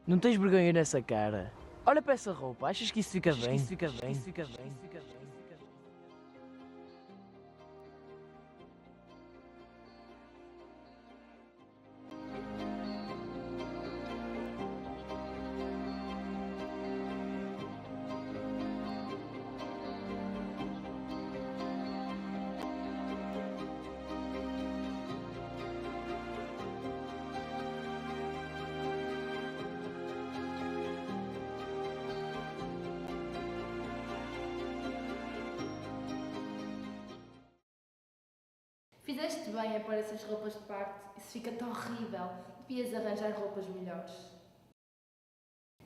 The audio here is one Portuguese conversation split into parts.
Não tens vergonha nessa cara? Olha para essa roupa, achas que isso fica bem? Isso fica bem? Fizeste bem a pôr essas roupas de parte. Isso fica tão horrível. Devias arranjar roupas melhores.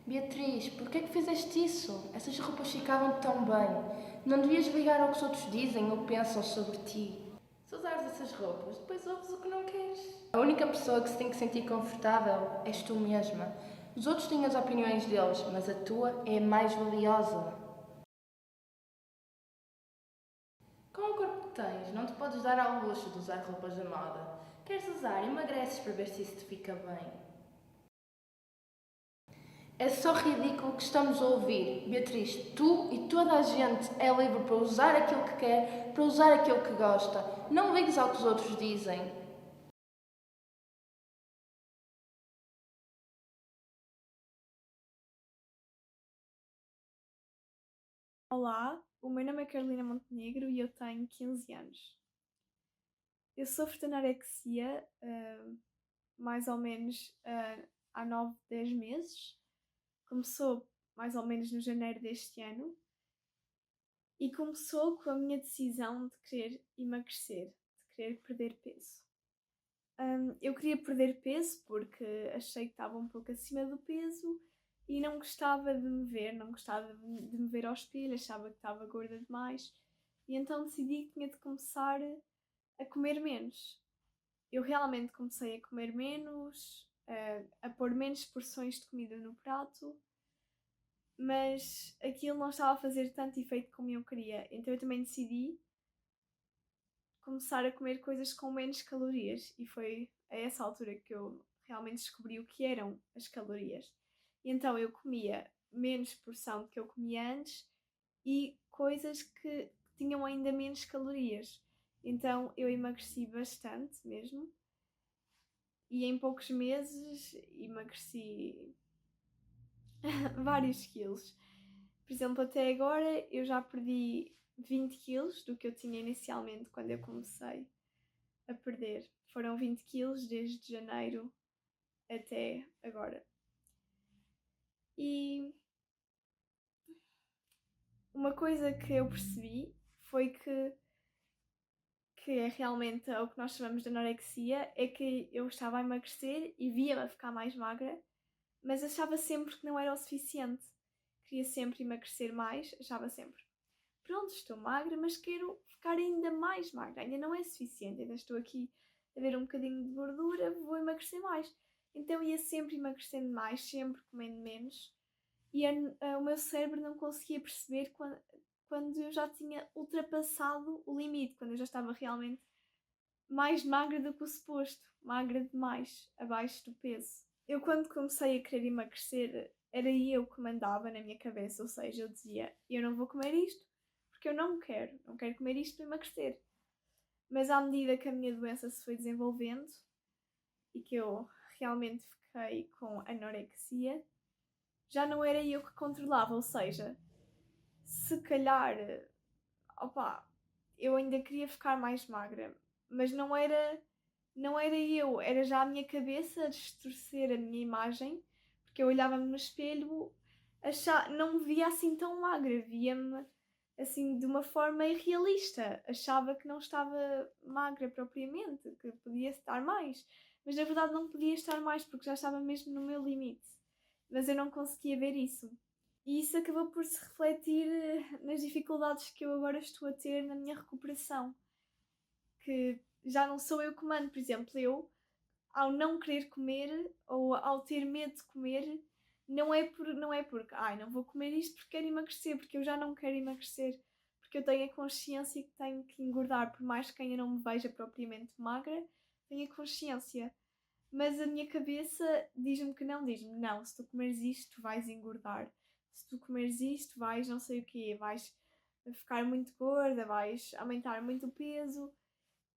Beatriz, por que é que fizeste isso? Essas roupas ficavam tão bem. Não devias ligar ao que os outros dizem ou pensam sobre ti. Se usares essas roupas, depois ouves o que não queres. A única pessoa que se tem que sentir confortável és tu mesma. Os outros têm as opiniões deles, mas a tua é a mais valiosa. Com o corpo que tens, não te podes dar ao luxo de usar roupas da moda. Queres usar, emagreces para ver se isso te fica bem. É só ridículo que estamos a ouvir. Beatriz, tu e toda a gente é livre para usar aquilo que quer, para usar aquilo que gosta. Não ligues ao que os outros dizem. Olá, o meu nome é Carolina Montenegro e eu tenho 15 anos. Eu sofro de anorexia mais ou menos há 9, 10 meses. Começou mais ou menos no janeiro deste ano e começou com a minha decisão de querer emagrecer, de querer perder peso. Eu queria perder peso porque achei que estava um pouco acima do peso e não gostava de me ver, não gostava de me ver ao espelho, achava que estava gorda demais e então decidi que tinha de começar a comer menos. Eu realmente comecei a comer menos, a pôr menos porções de comida no prato, mas aquilo não estava a fazer tanto efeito como eu queria, então eu também decidi começar a comer coisas com menos calorias e foi a essa altura que eu realmente descobri o que eram as calorias. E então eu comia menos porção do que eu comia antes e coisas que tinham ainda menos calorias. Então eu emagreci bastante mesmo e em poucos meses emagreci vários quilos. Por exemplo, até agora eu já perdi 20 quilos do que eu tinha inicialmente quando eu comecei a perder. Foram 20 quilos desde janeiro até agora. E uma coisa que eu percebi foi que é realmente o que nós chamamos de anorexia, é que eu estava a emagrecer e via-me a ficar mais magra, mas achava sempre que não era o suficiente. Queria sempre emagrecer mais, achava sempre, pronto, estou magra, mas quero ficar ainda mais magra, ainda não é suficiente, ainda estou aqui a ver um bocadinho de gordura, vou emagrecer mais. Então ia sempre emagrecendo mais, sempre comendo menos, e o meu cérebro não conseguia perceber quando eu já tinha ultrapassado o limite, quando eu já estava realmente mais magra do que o suposto, magra demais, abaixo do peso. Eu, quando comecei a querer emagrecer, era eu que mandava na minha cabeça, ou seja, eu dizia: eu não vou comer isto porque eu não quero comer isto para emagrecer. Mas à medida que a minha doença se foi desenvolvendo e que eu realmente fiquei com anorexia, já não era eu que controlava, ou seja, se calhar, opa, eu ainda queria ficar mais magra, mas não era eu, era já a minha cabeça a distorcer a minha imagem, porque eu olhava-me no espelho, não me via assim tão magra, via-me assim de uma forma irrealista, achava que não estava magra propriamente, que podia estar mais, mas na verdade não podia estar mais porque já estava mesmo no meu limite, mas eu não conseguia ver isso. E isso acabou por se refletir nas dificuldades que eu agora estou a ter na minha recuperação, que já não sou eu que mando. Por exemplo, eu, ao não querer comer ou ao ter medo de comer, não é porque não vou comer isto porque quero emagrecer, porque eu já não quero emagrecer, porque eu tenho a consciência que tenho que engordar, por mais que ainda não me veja propriamente magra, tenho a consciência. Mas a minha cabeça diz-me que não, diz-me, não, se tu comeres isto, tu vais engordar. Se tu comeres isto, vais não sei o quê, vais ficar muito gorda, vais aumentar muito o peso.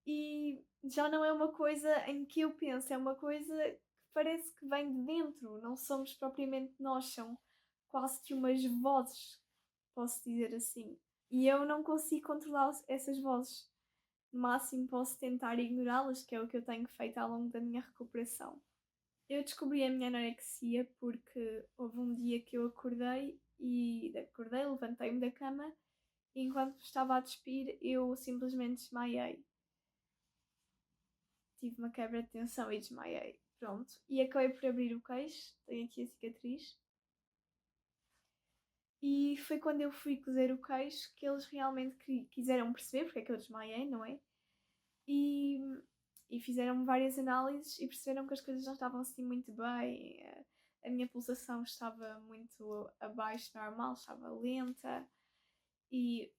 E já não é uma coisa em que eu penso, é uma coisa que parece que vem de dentro. Não somos propriamente nós, são quase que umas vozes, posso dizer assim. E eu não consigo controlar essas vozes. No máximo posso tentar ignorá-las, que é o que eu tenho feito ao longo da minha recuperação. Eu descobri a minha anorexia porque houve um dia que eu acordei, levantei-me da cama e enquanto me estava a despir eu simplesmente desmaiei. Tive uma quebra de tensão e desmaiei. Pronto. E acabei por abrir o queixo, tenho aqui a cicatriz. E foi quando eu fui cozer o queixo que eles realmente quiseram perceber porque é que eu desmaiei, não é? E, e fizeram várias análises e perceberam que as coisas não estavam assim muito bem. A minha pulsação estava muito abaixo do normal, estava lenta. E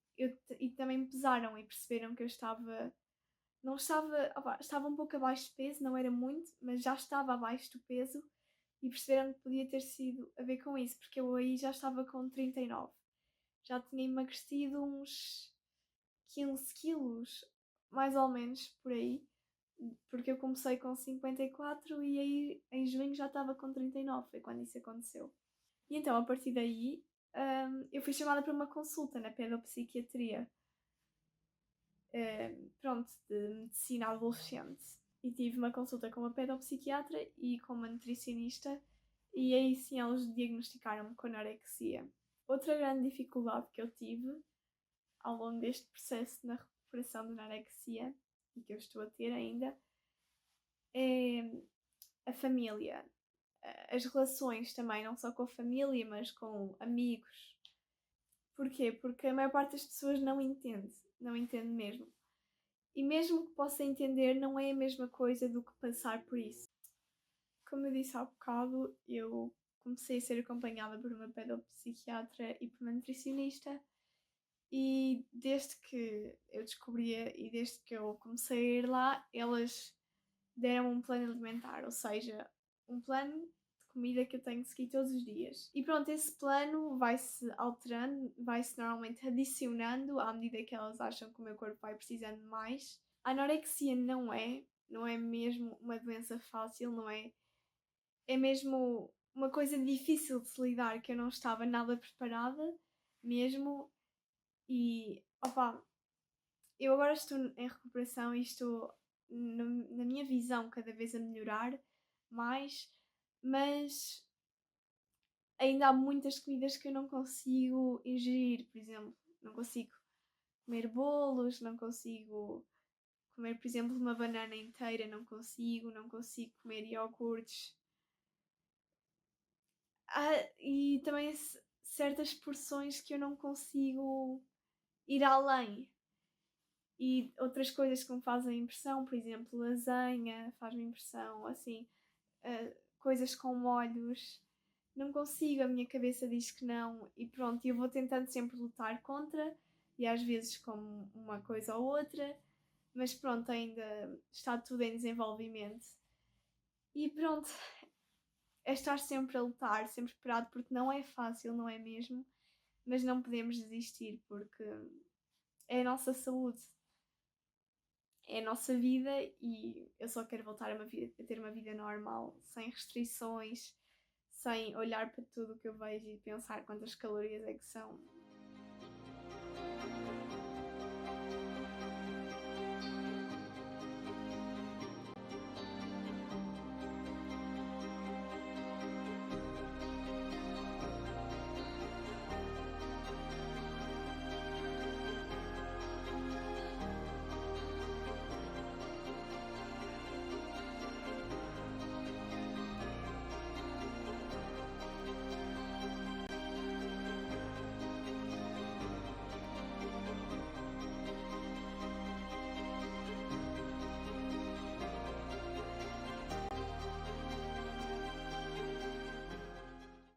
também me pesaram e perceberam que eu estava. Não estava. Estava um pouco abaixo de peso, não era muito, mas já estava abaixo do peso e perceberam que podia ter sido a ver com isso, porque eu aí já estava com 39. Já tinha emagrecido uns 15 quilos, mais ou menos por aí, porque eu comecei com 54 e aí em junho já estava com 39, foi quando isso aconteceu. E então a partir daí eu fui chamada para uma consulta na pedopsiquiatria, pronto, de medicina adolescente. E tive uma consulta com uma pedopsiquiatra e com uma nutricionista e aí sim eles diagnosticaram-me com anorexia. Outra grande dificuldade que eu tive ao longo deste processo na recuperação de anorexia e que eu estou a ter ainda é a família. As relações também, não só com a família, mas com amigos. Porquê? Porque a maior parte das pessoas não entende mesmo. E mesmo que possa entender, não é a mesma coisa do que passar por isso. Como eu disse há bocado, eu comecei a ser acompanhada por uma pedopsiquiatra e por uma nutricionista. E desde que eu descobria e desde que eu comecei a ir lá, elas deram um plano alimentar, ou seja, um plano de comida que eu tenho que seguir todos os dias. E pronto, esse plano vai-se alterando, vai-se normalmente adicionando à medida que elas acham que o meu corpo vai precisando de mais. A anorexia não é mesmo uma doença fácil, não é? É mesmo uma coisa difícil de se lidar, que eu não estava nada preparada mesmo. E, opa, eu agora estou em recuperação e estou, na minha visão, cada vez a melhorar mais, mas ainda há muitas comidas que eu não consigo ingerir, por exemplo, não consigo comer bolos, não consigo comer, por exemplo, uma banana inteira, não consigo comer iogurtes. E também certas porções que eu não consigo ir além. E outras coisas que me fazem impressão, por exemplo, lasanha, faz-me impressão, assim, coisas com molhos. Não consigo, a minha cabeça diz que não, e pronto, eu vou tentando sempre lutar contra, e às vezes como uma coisa ou outra, mas pronto, ainda está tudo em desenvolvimento. E pronto, é estar sempre a lutar, sempre esperado, porque não é fácil, não é mesmo? Mas não podemos desistir, porque é a nossa saúde. É a nossa vida e eu só quero voltar a ter uma vida normal, sem restrições, sem olhar para tudo o que eu vejo e pensar quantas calorias é que são.